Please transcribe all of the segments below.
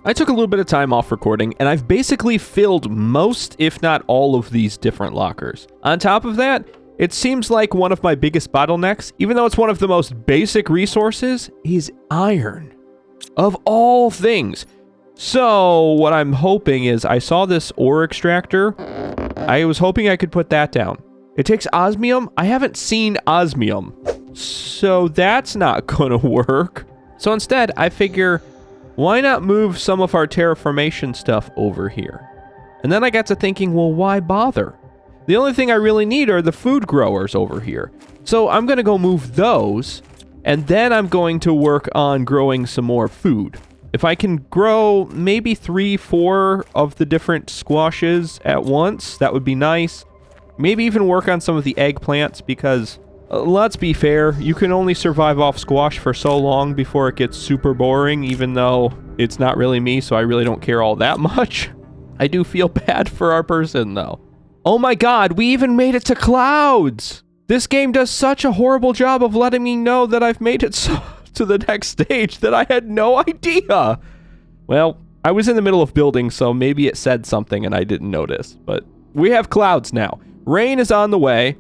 I took a little bit of time off recording, and I've basically filled most, if not all, of these different lockers. On top of that, it seems like one of my biggest bottlenecks, even though it's one of the most basic resources, is iron. Of all things. So, what I'm hoping is, I saw this ore extractor. I was hoping I could put that down. It takes osmium. I haven't seen osmium. So, that's not gonna work. So instead, I figure, why not move some of our terraformation stuff over here? And then I got to thinking, well, why bother? The only thing I really need are the food growers over here. So I'm going to go move those, and then I'm going to work on growing some more food. If I can grow maybe 3-4 of the different squashes at once, that would be nice. Maybe even work on some of the eggplants, because let's be fair, you can only survive off squash for so long before it gets super boring, even though it's not really me, so I really don't care all that much. I do feel bad for our person, though. Oh my god, we even made it to clouds! This game does such a horrible job of letting me know that I've made it to the next stage that I had no idea! Well, I was in the middle of building, so maybe it said something and I didn't notice, but we have clouds now. Rain is on the way.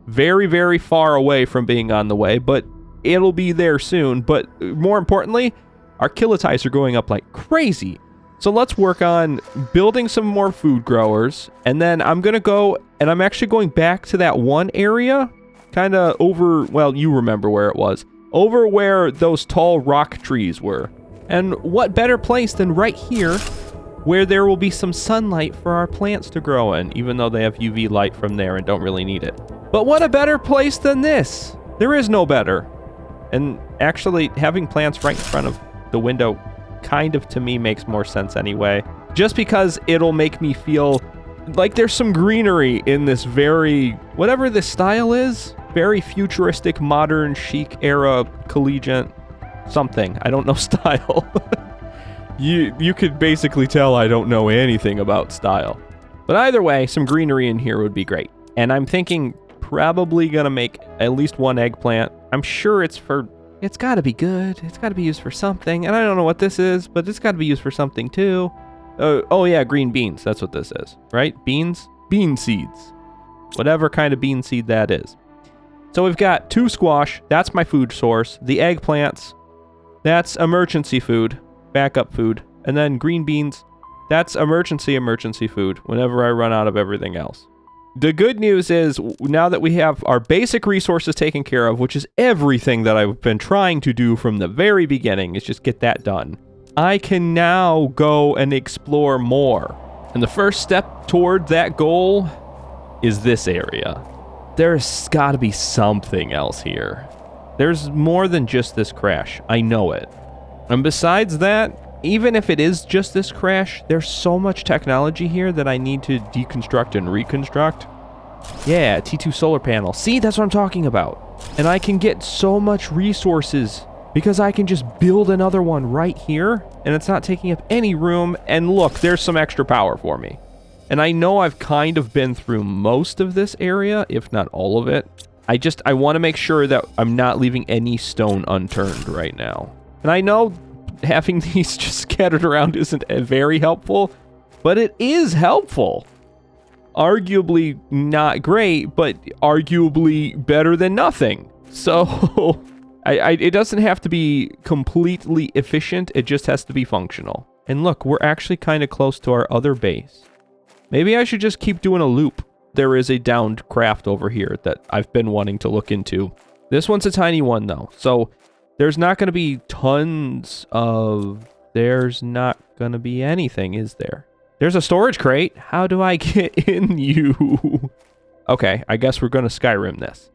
Very, very far away from being on the way, but it'll be there soon. But more importantly, our kilotides are going up like crazy. So let's work on building some more food growers, and then I'm going to go, and I'm actually going back to that one area, kind of over, well, you remember where it was, over where those tall rock trees were. And what better place than right here, where there will be some sunlight for our plants to grow in, even though they have UV light from there and don't really need it. But what a better place than this? There is no better. And actually, having plants right in front of the window kind of, to me, makes more sense anyway. Just because it'll make me feel like there's some greenery in this very, whatever this style is, very futuristic, modern, chic era, collegiate, something. I don't know style. You could basically tell I don't know anything about style. But either way, some greenery in here would be great. And I'm thinking probably gonna make at least one eggplant. I'm sure it's gotta be good. It's gotta be used for something. And I don't know what this is, but it's gotta be used for something too. Oh yeah, green beans. That's what this is, right? Beans? Bean seeds. Whatever kind of bean seed that is. So we've got 2 squash. That's my food source. The eggplants. That's emergency food. Backup food. And then green beans. That's emergency food whenever I run out of everything else. The good news is, now that we have our basic resources taken care of, which is everything that I've been trying to do from the very beginning, is just get that done, I can now go and explore more. And the first step toward that goal is this area. There's gotta be something else here. There's more than just this crash. I know it. And besides that, even if it is just this crash, there's so much technology here that I need to deconstruct and reconstruct. Yeah, T2 solar panel. See, that's what I'm talking about. And I can get so much resources because I can just build another one right here, and it's not taking up any room. And look, there's some extra power for me. And I know I've kind of been through most of this area, if not all of it. I want to make sure that I'm not leaving any stone unturned right now. And I know having these just scattered around isn't very helpful, but it is helpful. Arguably not great, but arguably better than nothing. So it doesn't have to be completely efficient, it just has to be functional. And look, we're actually kind of close to our other base. Maybe I should just keep doing a loop. There is a downed craft over here that I've been wanting to look into. This one's a tiny one though, so there's not going to be tons of... There's not going to be anything, is there? There's a storage crate. How do I get in you? Okay, I guess we're going to Skyrim this.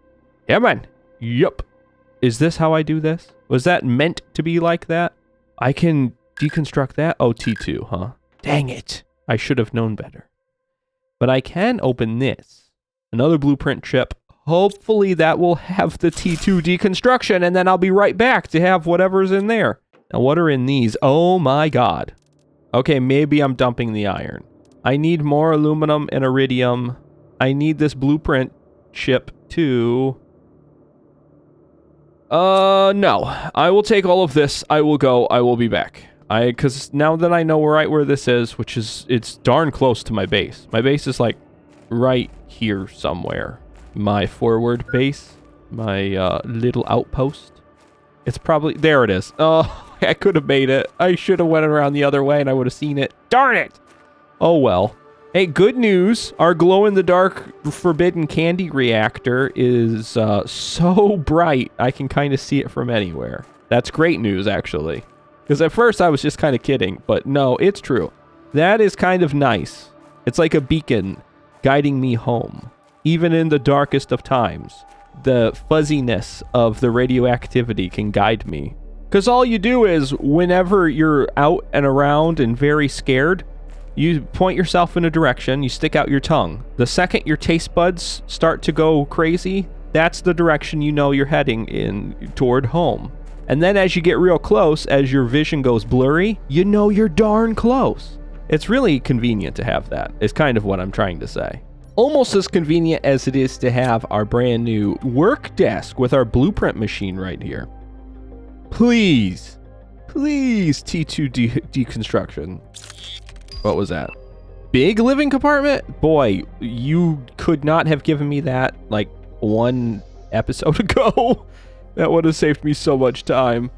Yeah, man. Yup. Is this how I do this? Was that meant to be like that? I can deconstruct that? Oh, T2, huh? Dang it. I should have known better. But I can open this. Another blueprint chip. Hopefully that will have the T2 deconstruction, and then I'll be right back to have whatever's in there. Now, what are in these? Oh my god. Okay, maybe I'm dumping the iron. I need more aluminum and iridium. I need this blueprint chip too. No. I will take all of this. I will go. I will be back. Because now that I know right where this is, which is, it's darn close to my base. My base is like right here somewhere. My forward base, my little outpost. It's probably, there it is. Oh, I could have made it. I should have went around the other way and I would have seen it. Darn it. Oh well. Hey, good news. Our glow-in-the-dark forbidden candy reactor is so bright, I can kind of see it from anywhere. That's great news, actually. Because at first I was just kind of kidding, but no, it's true. That is kind of nice. It's like a beacon guiding me home, even in the darkest of times. The fuzziness of the radioactivity can guide me. Because all you do is, whenever you're out and around and very scared, you point yourself in a direction, you stick out your tongue. The second your taste buds start to go crazy, that's the direction you know you're heading in toward home. And then as you get real close, as your vision goes blurry, you know you're darn close. It's really convenient to have that, is kind of what I'm trying to say. Almost as convenient as it is to have our brand new work desk with our blueprint machine right here. Please, please T2 deconstruction. What was that? Big living compartment? Boy, you could not have given me that like one episode ago. That would have saved me so much time.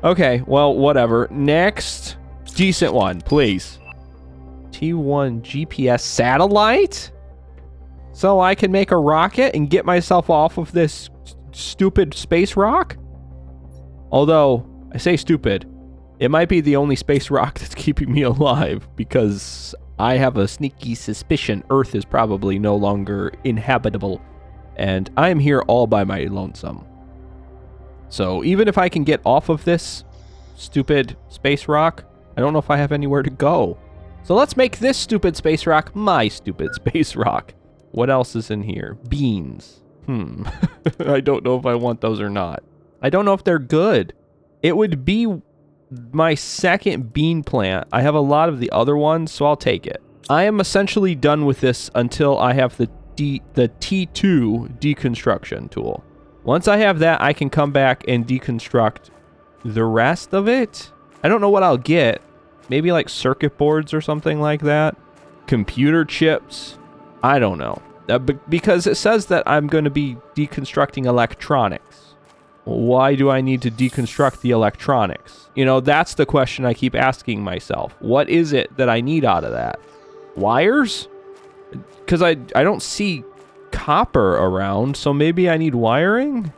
Okay, well, whatever. Next, decent one, please. T1 GPS satellite? So I can make a rocket and get myself off of this stupid space rock? Although, I say stupid. It might be the only space rock that's keeping me alive, because I have a sneaky suspicion Earth is probably no longer inhabitable, and I am here all by my lonesome. So even if I can get off of this stupid space rock, I don't know if I have anywhere to go. So let's make this stupid space rock my stupid space rock. What else is in here? Beans. I don't know if I want those or not. I don't know if they're good. It would be my second bean plant. I have a lot of the other ones, so I'll take it. I am essentially done with this until I have the T2 deconstruction tool. Once I have that, I can come back and deconstruct the rest of it. I don't know what I'll get. Maybe like circuit boards or something like that. Computer chips. I don't know. Because it says that I'm going to be deconstructing electronics. Why do I need to deconstruct the electronics? You know, that's the question I keep asking myself. What is it that I need out of that? Wires? Because I don't see copper around, so maybe I need wiring?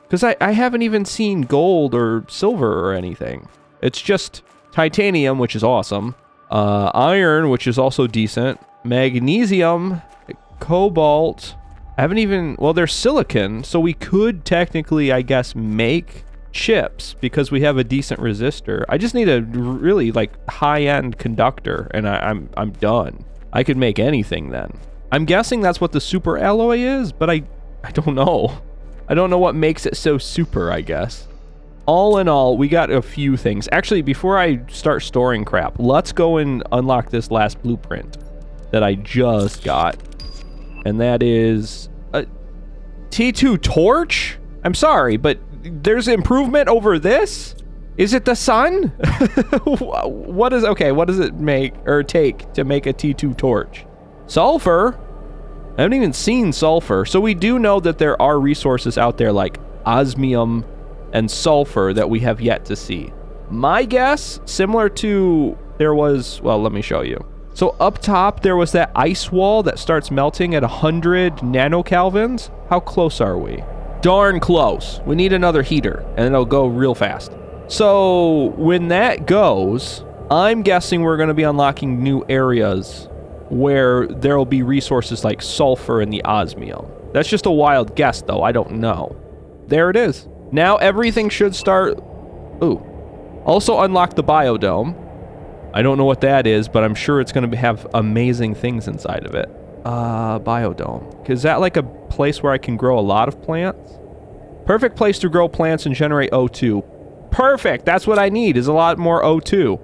Because I haven't even seen gold or silver or anything. It's just titanium, which is awesome. Iron, which is also decent. Magnesium. Cobalt. I haven't even, well, there's silicon, so we could technically, I guess, make chips because we have a decent resistor. I just need a really like high-end conductor, and I'm done. I could make anything then. I'm guessing that's what the super alloy is, but I don't know. I don't know what makes it so super, I guess. All in all, we got a few things. Actually, before I start storing crap, let's go and unlock this last blueprint that I just got. And that is a T2 torch? I'm sorry, but there's improvement over this? Is it the sun? What does it make or take to make a T2 torch? Sulfur? I haven't even seen sulfur. So we do know that there are resources out there like osmium and sulfur that we have yet to see. My guess, similar to there was, well, let me show you. So up top, there was that ice wall that starts melting at 100 nanokelvins. How close are we? Darn close. We need another heater, and it'll go real fast. So when that goes, I'm guessing we're going to be unlocking new areas where there will be resources like sulfur and the osmium. That's just a wild guess, though. I don't know. There it is. Now everything should start... Ooh. Also unlock the biodome. I don't know what that is, but I'm sure it's going to have amazing things inside of it. Biodome. Is that like a place where I can grow a lot of plants? Perfect place to grow plants and generate O2. Perfect! That's what I need, is a lot more O2.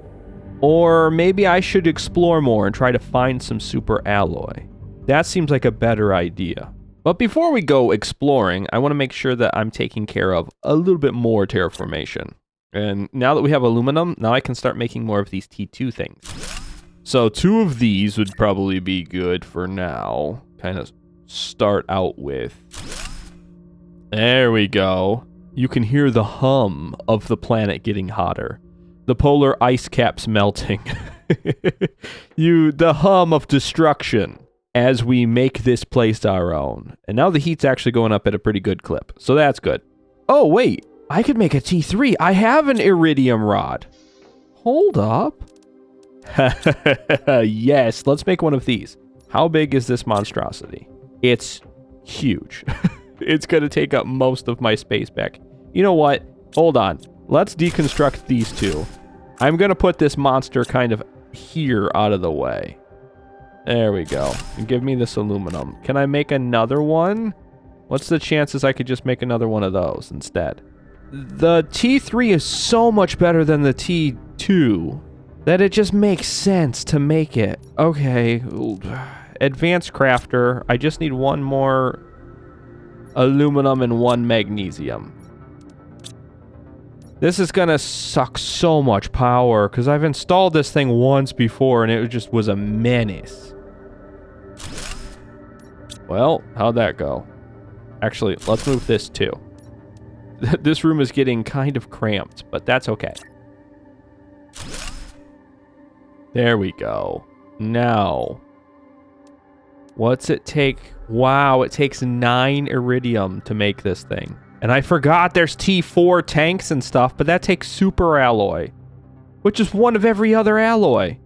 Or maybe I should explore more and try to find some super alloy. That seems like a better idea. But before we go exploring, I want to make sure that I'm taking care of a little bit more terraformation. And now that we have aluminum, now I can start making more of these T2 things. So 2 of these would probably be good for now. Kind of start out with. There we go. You can hear the hum of the planet getting hotter. The polar ice caps melting. The hum of destruction as we make this place our own. And now the heat's actually going up at a pretty good clip. So that's good. Oh, wait. I could make a T3. I have an iridium rod. Hold up. Yes, let's make one of these. How big is this monstrosity? It's huge. It's going to take up most of my space back. You know what? Hold on. Let's deconstruct these 2. I'm going to put this monster kind of here out of the way. There we go. And give me this aluminum. Can I make another one? What's the chances I could just make another one of those instead? The T3 is so much better than the T2 that it just makes sense to make it. Okay. Advanced crafter. I just need 1 more aluminum and 1 magnesium. This is gonna suck so much power because I've installed this thing once before and it just was a menace. Well, how'd that go? Actually, let's move this too. This room is getting kind of cramped, but that's okay. There we go. Now, what's it take? Wow, it takes 9 iridium to make this thing. And I forgot there's T4 tanks and stuff, but that takes super alloy, which is 1 of every other alloy.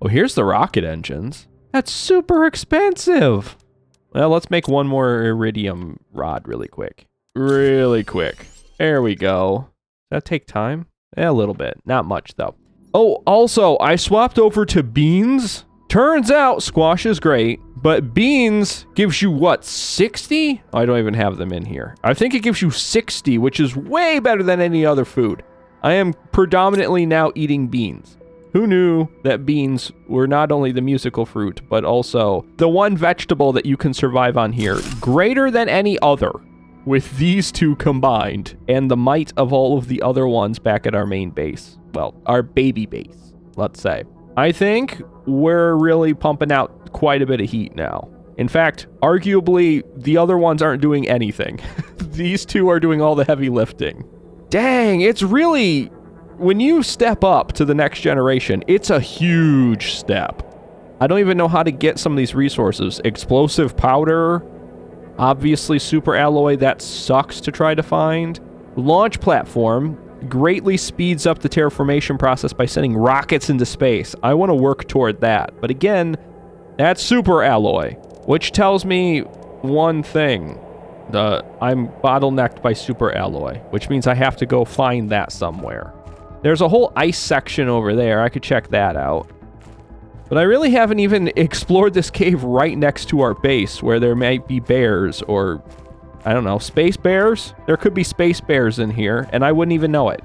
Oh, here's the rocket engines. That's super expensive. Well, let's make 1 more iridium rod really quick. Really quick. There we go. Does that take time? A little bit. Not much, though. Oh, also, I swapped over to beans. Turns out squash is great, but beans gives you, what, 60? Oh, I don't even have them in here. I think it gives you 60, which is way better than any other food. I am predominantly now eating beans. Who knew that beans were not only the musical fruit, but also the one vegetable that you can survive on here, greater than any other, with these 2 combined, and the might of all of the other ones back at our main base. Well, our baby base, let's say. I think we're really pumping out quite a bit of heat now. In fact, arguably, the other ones aren't doing anything. These 2 are doing all the heavy lifting. Dang, it's really... When you step up to the next generation, it's a huge step. I don't even know how to get some of these resources. Explosive powder, obviously super alloy, that sucks to try to find. Launch platform greatly speeds up the terraformation process by sending rockets into space. I want to work toward that. But again, that's super alloy, which tells me one thing. I'm bottlenecked by super alloy, which means I have to go find that somewhere. There's a whole ice section over there. I could check that out. But I really haven't even explored this cave right next to our base where there might be bears or, I don't know, space bears? There could be space bears in here, and I wouldn't even know it.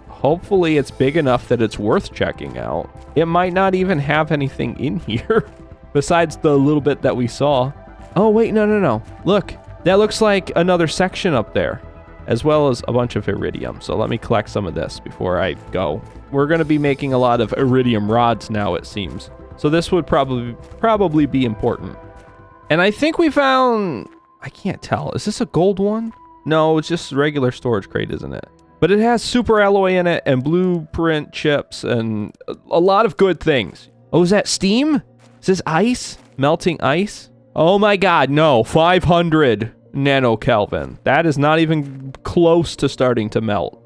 Hopefully it's big enough that it's worth checking out. It might not even have anything in here besides the little bit that we saw. Oh, wait, no. Look, that looks like another section up there, as well as a bunch of iridium. So let me collect some of this before I go. We're going to be making a lot of iridium rods now, it seems. So this would probably be important. And I think we found... I can't tell. Is this a gold one? No, it's just a regular storage crate, isn't it? But it has super alloy in it and blueprint chips and a lot of good things. Oh, is that steam? Is this ice? Melting ice? Oh my god, no. 500 nanokelvin. That is not even close to starting to melt.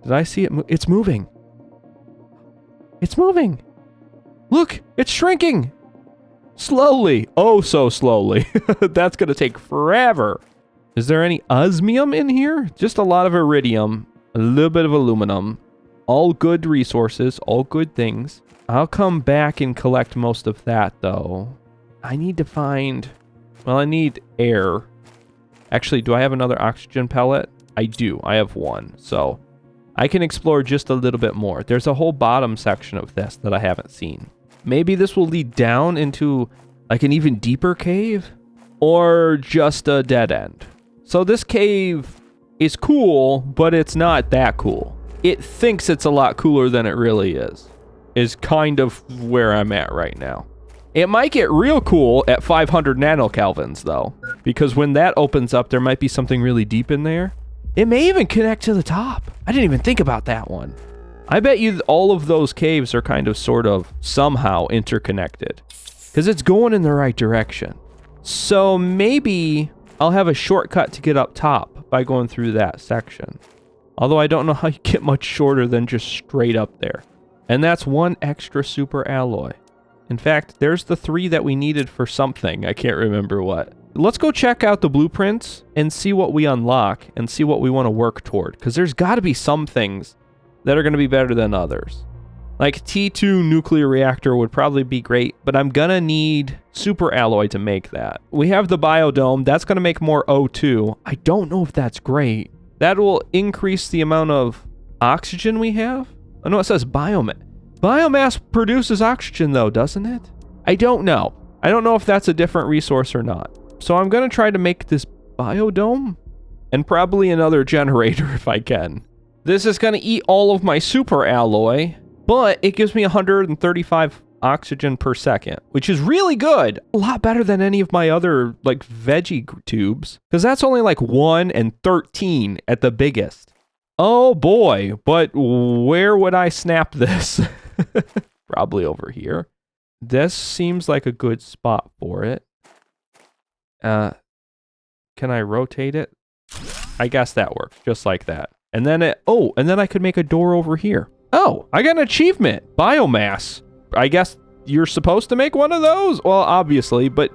Did I see it? It's moving. It's moving. Look, it's shrinking. Slowly. Oh, so slowly. That's going to take forever. Is there any osmium in here? Just a lot of iridium, a little bit of aluminum. All good resources, all good things. I'll come back and collect most of that, though. I need to find... Well, I need air. Actually, do I have another oxygen pellet? I do. I have one. So I can explore just a little bit more. There's a whole bottom section of this that I haven't seen. Maybe this will lead down into like an even deeper cave or just a dead end. So this cave is cool, but it's not that cool. It thinks it's a lot cooler than it really is kind of where I'm at right now. It might get real cool at 500 nanokelvins, though, because when that opens up, there might be something really deep in there. It may even connect to the top. I didn't even think about that one. I bet you all of those caves are kind of sort of somehow interconnected, because it's going in the right direction. So maybe I'll have a shortcut to get up top by going through that section. Although I don't know how you get much shorter than just straight up there. And that's one extra super alloy. In fact, there's the 3 that we needed for something. I can't remember what. Let's go check out the blueprints and see what we unlock and see what we want to work toward. Because there's got to be some things that are going to be better than others. Like T2 nuclear reactor would probably be great, but I'm going to need super alloy to make that. We have the biodome. That's going to make more O2. I don't know if that's great. That will increase the amount of oxygen we have. I know it says biomass. Biomass produces oxygen though, doesn't it? I don't know. I don't know if that's a different resource or not. So I'm going to try to make this biodome and probably another generator if I can. This is going to eat all of my super alloy, but it gives me 135 oxygen per second, which is really good. A lot better than any of my other like veggie tubes, because that's only like 1 and 13 at the biggest. Oh boy, but where would I snap this? Probably over here. This seems like a good spot for it. Can I rotate it? I guess that works, just like that. And then and then I could make a door over here. Oh, I got an achievement. Biomass. I guess you're supposed to make one of those? Well, obviously, but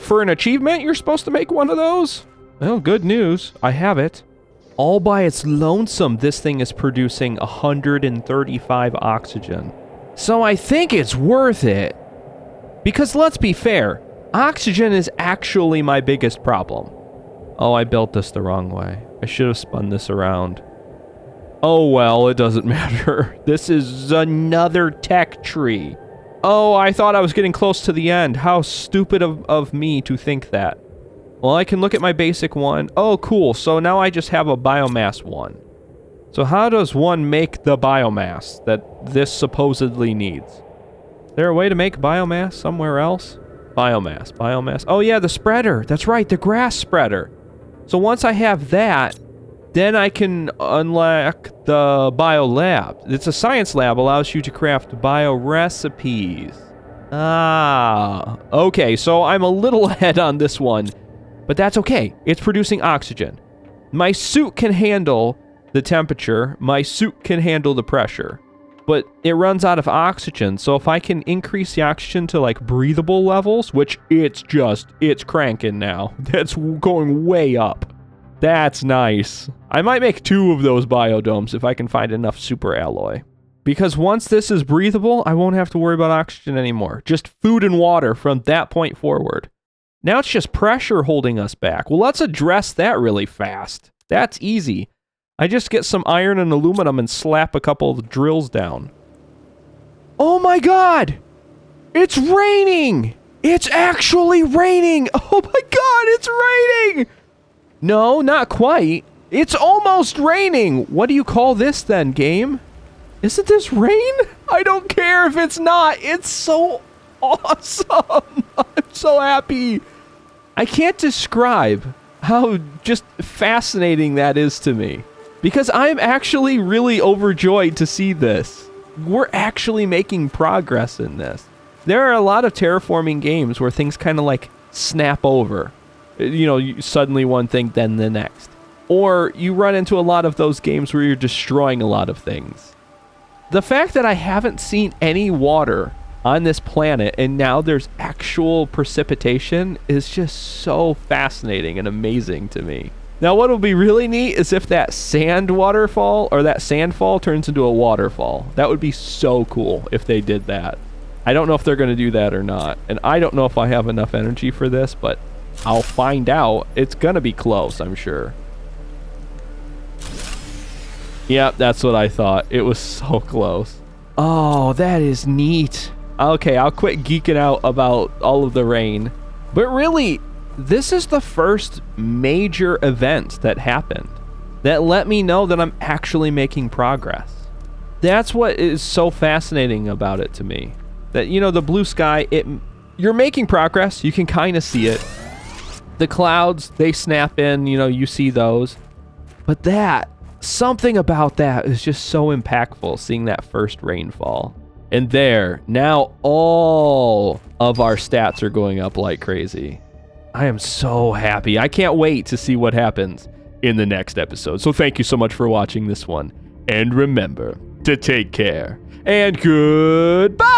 for an achievement, you're supposed to make one of those? Well, good news. I have it. All by its lonesome, this thing is producing 135 oxygen. So I think it's worth it. Because let's be fair, oxygen is actually my biggest problem. Oh, I built this the wrong way. I should have spun this around. Oh well, it doesn't matter. This is another tech tree. Oh, I thought I was getting close to the end. How stupid of me to think that. Well, I can look at my basic one. Oh, cool. So now I just have a biomass one. So how does one make the biomass that this supposedly needs? Is there a way to make biomass somewhere else? Biomass. Oh yeah, the spreader. That's right, the grass spreader. So once I have that, then I can unlock the bio lab. It's a science lab, allows you to craft bio recipes. Ah, okay, so I'm a little ahead on this one, but that's okay. It's producing oxygen. My suit can handle the temperature. My suit can handle the pressure, but it runs out of oxygen. So if I can increase the oxygen to like breathable levels, which it's cranking now. That's going way up. That's nice. I might make 2 of those biodomes if I can find enough super alloy. Because once this is breathable, I won't have to worry about oxygen anymore. Just food and water from that point forward. Now it's just pressure holding us back. Well, let's address that really fast. That's easy. I just get some iron and aluminum and slap a couple of drills down. Oh my god! It's raining! It's actually raining! Oh my god, it's raining! No, not quite. It's almost raining. What do you call this then, game? Isn't this rain? I don't care if it's not. It's so awesome. I'm so happy. I can't describe how just fascinating that is to me. Because I'm actually really overjoyed to see this. We're actually making progress in this. There are a lot of terraforming games where things kind of like snap over. You know, suddenly one thing, then the next. Or you run into a lot of those games where you're destroying a lot of things. The fact that I haven't seen any water on this planet and now there's actual precipitation is just so fascinating and amazing to me. Now what will be really neat is if that sand waterfall or that sandfall turns into a waterfall. That would be so cool if they did that. I don't know if they're going to do that or not. And I don't know if I have enough energy for this, but I'll find out. It's going to be close, I'm sure. Yep, that's what I thought. It was so close. Oh, that is neat. Okay, I'll quit geeking out about all of the rain. But really, this is the first major event that happened. that let me know that I'm actually making progress. That's what is so fascinating about it to me. That, you know, the blue sky, you're making progress. You can kind of see it. The clouds, they snap in, you know, you see those. But something about that is just so impactful, seeing that first rainfall. And now all of our stats are going up like crazy. I am so happy. I can't wait to see what happens in the next episode. So thank you so much for watching this one. And remember to take care. And goodbye!